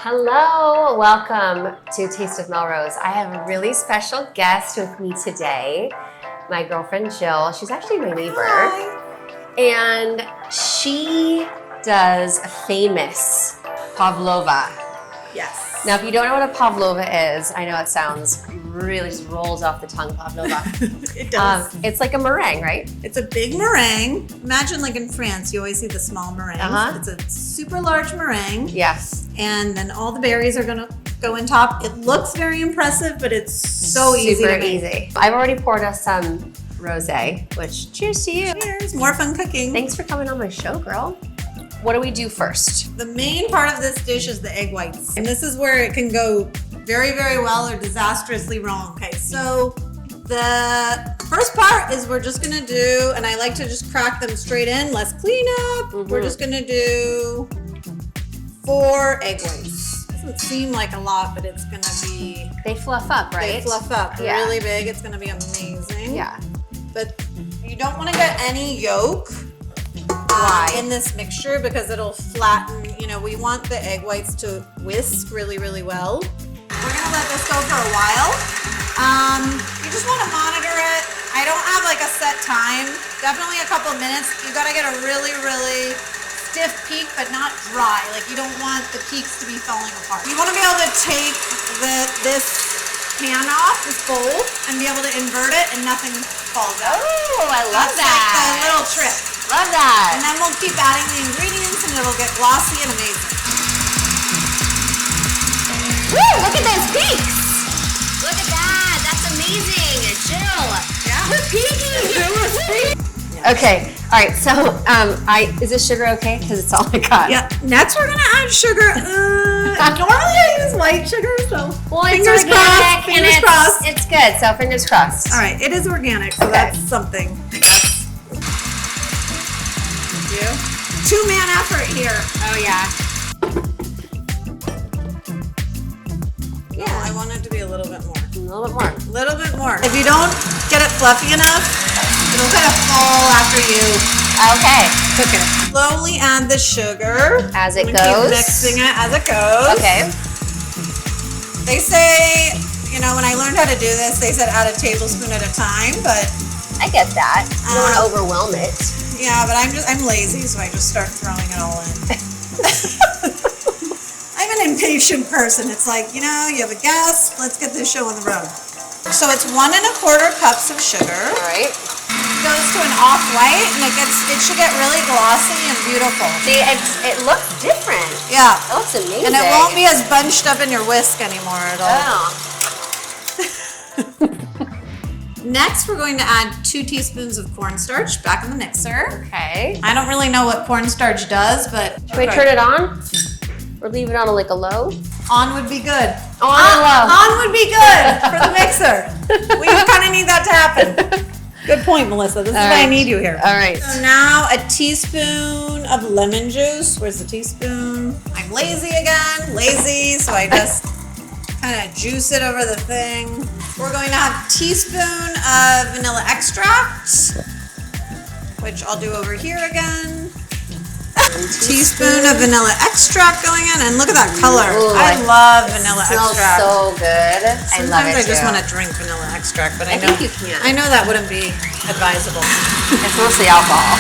Hello, welcome to Taste of MelRose. I have a really special guest with me today, my girlfriend Jill. She's actually my neighbor. Hi. And she does a famous Pavlova. Yes. Now, if you don't know what a Pavlova is, I know it sounds really just rolls off the tongue, Pavlova. It does. It's like a meringue, right? It's a big meringue. Imagine like in France, you always see the small meringues. It's a super large meringue. Yes. And then all the berries are gonna go in top. It looks very impressive, but it's so easy to make. Super easy. I've already poured us some rosé, which cheers to you. Cheers, more fun cooking. Thanks for coming on my show, girl. What do we do first? The main part of this dish is the egg whites. And this is where it can go very, very well or disastrously wrong. Okay, so the first part is we're just gonna do, and I like to just crack them straight in, less cleanup. We're just gonna do 4 egg whites. Doesn't seem like a lot, but it's gonna be... They fluff up, right? They fluff up really big. It's gonna be amazing. Yeah. But you don't wanna get any yolk in this mixture because it'll flatten. You know, we want the egg whites to whisk really, really well. We're gonna let this go for a while. You just wanna monitor it. I don't have like a set time. Definitely a couple of minutes. You gotta get a really, really stiff peak, but not dry. Like you don't want the peaks to be falling apart. You wanna be able to take this pan off, this bowl, and be able to invert it and nothing falls out. Oh, I love That's that. like the little trick. Love that. And then we'll keep adding the ingredients and it'll get glossy and amazing. Woo, look at those peaks. Look at that. That's amazing. Jill. Yeah. We're peaking. Okay. All right. So, is this sugar okay? Because it's all I got. Yeah. Next, we're gonna add sugar. Normally I use white sugar, so fingers crossed. Fingers crossed. It's good. So fingers crossed. All right. It is organic, so that's something. I guess. Thank you. 2-man effort here. Oh yeah. Yeah. I want it to be a little bit more. A little bit more. A little bit more. If you don't get it fluffy enough, it'll kind of fall after you cook it. Slowly add the sugar. As it Keep goes. mixing it as it goes. Okay. They say, you know, when I learned how to do this, they said add a tablespoon at a time, but I get that. You don't want to overwhelm it. yeah, but I'm lazy, so I just start throwing it all in. I'm an impatient person. It's like, you know, you have a guest, let's get this show on the road. So it's 1 1/4 cups of sugar. All right. It goes to an off-white, and it should get really glossy and beautiful. See, it looks different. Yeah. It looks amazing. And it won't be as bunched up in your whisk anymore at all. Oh. Next, we're going to add 2 teaspoons of cornstarch back in the mixer. Okay. I don't really know what cornstarch does, but... Should we turn it on? Or leave it on like a low? On would be good. On and low. On would be good for the mixer. We kind of need that to happen. Good point, Melissa. This is why I need you here. All right. So now a teaspoon of lemon juice. Where's the teaspoon? I'm lazy again. Lazy, so I just kind of juice it over the thing. We're going to have a teaspoon of vanilla extract, which I'll do over here again. Teaspoon of vanilla extract going in, and look at that color. Ooh, I love vanilla smells extract. so good. I love it Sometimes I just too. want to drink vanilla extract, but I think you can. I know that wouldn't be advisable. It's mostly alcohol.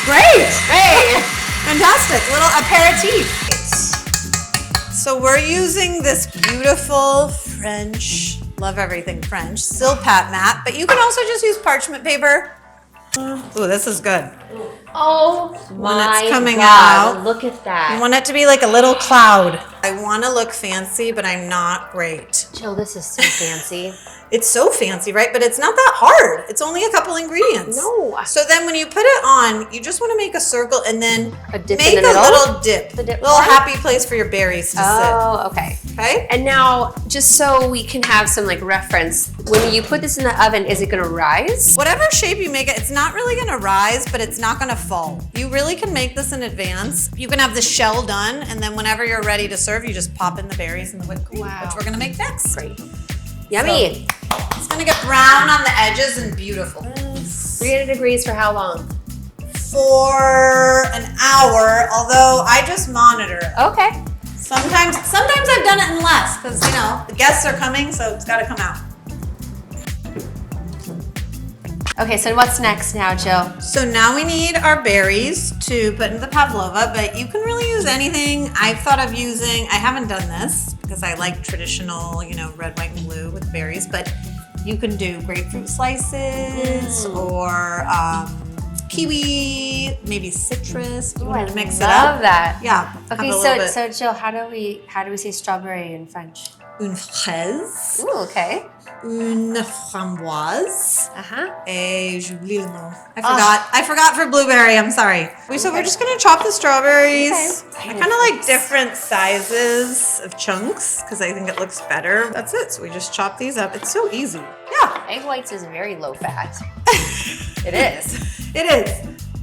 Great. Great. Fantastic. Little aperitif. So we're using this beautiful French, love everything French, Silpat mat, but you can also just use parchment paper. Ooh, this is good. Oh my it's coming God. out. Look at that. I want it to be like a little cloud. I want to look fancy, but I'm not great. Jill, this is so fancy. It's so fancy, right? But it's not that hard. It's only a couple ingredients. No. So then when you put it on, you just want to make a circle and then A dip make in the a middle? little dip. The dip little part? happy place for your berries to Oh, okay. sit. Okay? And now, just so we can have some like reference, when you put this in the oven, is it gonna rise? Whatever shape you make it, it's not really going to rise, but it's not going to fall. You really can make this in advance. You can have the shell done, and then whenever you're ready to serve, you just pop in the berries and the whipped cream, which we're going to make next. Great. Yummy. So, it's going to get brown on the edges and beautiful. 300 degrees for how long? For an hour, although I just monitor it. Okay. Sometimes I've done it in less because, you know, the guests are coming, so it's got to come out. Okay, so what's next now, Jill? So now we need our berries to put in the pavlova, but you can really use anything. I've thought of using, I haven't done this because I like traditional, you know, red, white, and blue with berries, but you can do grapefruit slices or kiwi, maybe citrus. You want to mix it up. Love that. Yeah. Okay, so Jill, how do we say strawberry in French? Une fraise. Ooh, okay. Une framboise. Et j'oublie le nom. I forgot for blueberry. I'm sorry. So we're just gonna chop the strawberries. Okay. I kind of like different sizes of chunks because I think it looks better. That's it. So we just chop these up. It's so easy. Yeah. Egg whites is very low fat. It is. It is.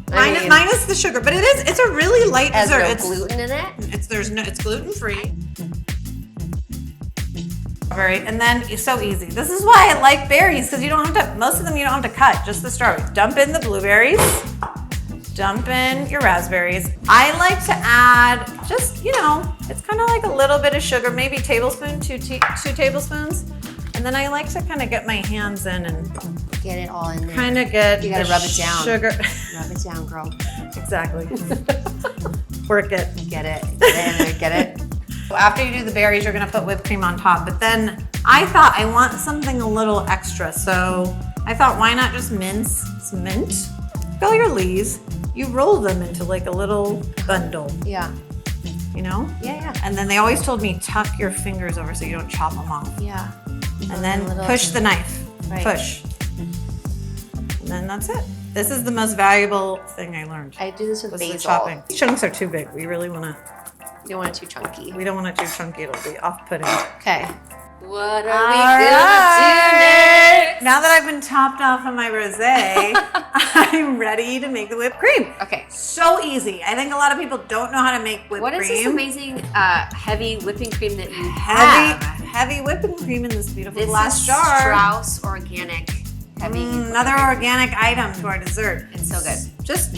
Minus the sugar, but it's a really light dessert. Has no gluten in it. It's gluten-free. And then it's so easy. This is why I like berries because you don't have to, most of them you don't have to cut, just the strawberries. Dump in the blueberries, dump in your raspberries. I like to add just, you know, it's kind of like a little bit of sugar, maybe tablespoon, two tablespoons. And then I like to kind of get my hands in and get it all in there. Kind of get you gotta rub it down. Sugar. Rub it down, girl. Exactly. Work it. Get it in there, get it. After you do the berries, you're gonna put whipped cream on top. But then I thought I want something a little extra. So I thought, why not just mince some mint? Fill your leaves. You roll them into like a little bundle. Yeah. You know? Yeah. And then they always told me tuck your fingers over so you don't chop them off. Yeah. And then push the knife. Right. Push. And then that's it. This is the most valuable thing I learned. I do this with basil. Chopping. Chunks are too big. We really want to. You don't want it too chunky. We don't want it too chunky. It'll be off-putting. Okay. What are we gonna do next? Now that I've been topped off on my rosé, I'm ready to make the whipped cream. Okay. So easy. I think a lot of people don't know how to make whipped cream. What is this amazing heavy whipping cream that you have? Heavy whipping cream in this beautiful This glass is jar. Strauss organic heavy. Another organic item to our dessert. It's so good.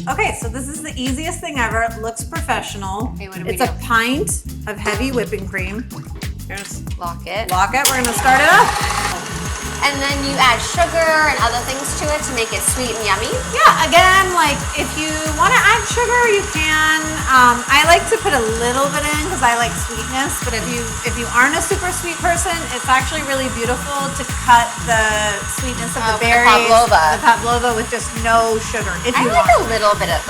Okay, so this is the easiest thing ever. It looks professional. Okay, what do we It's a pint of heavy whipping cream. Here's lock it. Lock it. We're gonna start it up. And then you add sugar and other things to it to make it sweet and yummy. Yeah, again, like if you want to add sugar, you can. I like to put a little bit in because I like sweetness. But if you aren't a super sweet person, it's actually really beautiful to cut the sweetness of the berries, the pavlova, with just no sugar. If you like a little bit of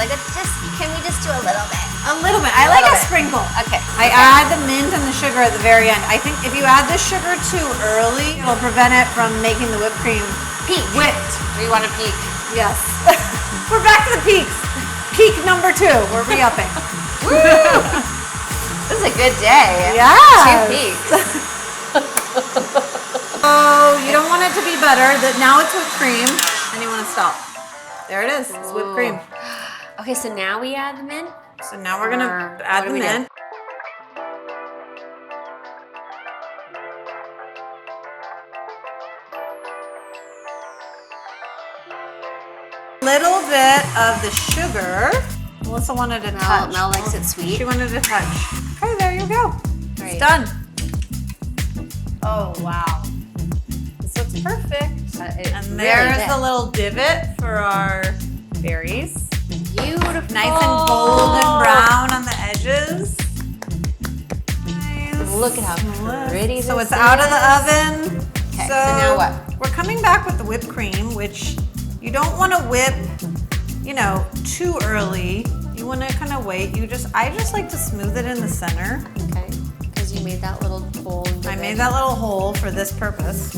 Can we just do a little bit? A little bit. I like a sprinkle. Okay. I add the mint and the sugar at the very end. I think if you add the sugar too early, it'll prevent it from making the whipped cream whipped. We want to peak. Yes. We're back to the peaks. Peak number 2. We're re-upping. This is a good day. Yeah. 2 peaks. Oh, you don't want it to be butter. Now it's whipped cream, and you want to stop. There it is. It's whipped cream. Okay, so now we add the mint. So now we're gonna add the mint. Little bit of the sugar. Melissa wanted a touch. Mel likes it sweet. She wanted a touch. Okay, there you go. Great. It's done. Oh, wow. This looks perfect. And there's the little divot for our berries. Beautiful. Nice and golden brown on the edges. Nice. Look at how pretty this is. So it's out of the oven. Okay, so now what? We're coming back with the whipped cream, which you don't want to whip, you know, too early. You want to kind of wait. I just like to smooth it in the center. Okay, because you made that little hole. I made that little hole for this purpose.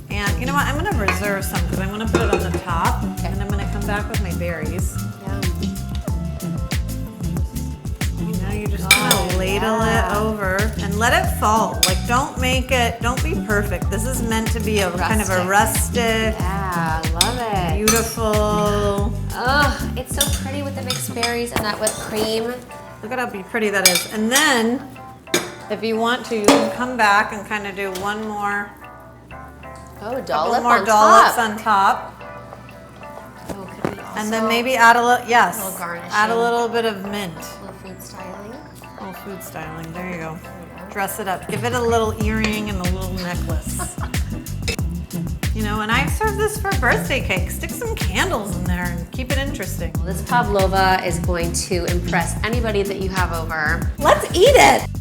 And you know what? I'm going to reserve some because I want to put it on the top. Okay. And I'm going to come back with my berries. You just kind of ladle it over and let it fall. Like, don't be perfect. This is meant to be kind of a rustic. Yeah, I love it. Beautiful. Oh, it's so pretty with the mixed berries and that whipped cream. Look at how pretty that is. And then, if you want to, you can come back and kind of do one more. Oh, dollops on top. Oh, could we And then maybe add a little, yes. A little garnishing. Add a little bit of mint. A little food styling. A little food styling, there you go. Dress it up. Give it a little earring and a little necklace. You know, and I serve this for birthday cake. Stick some candles in there and keep it interesting. This pavlova is going to impress anybody that you have over. Let's eat it.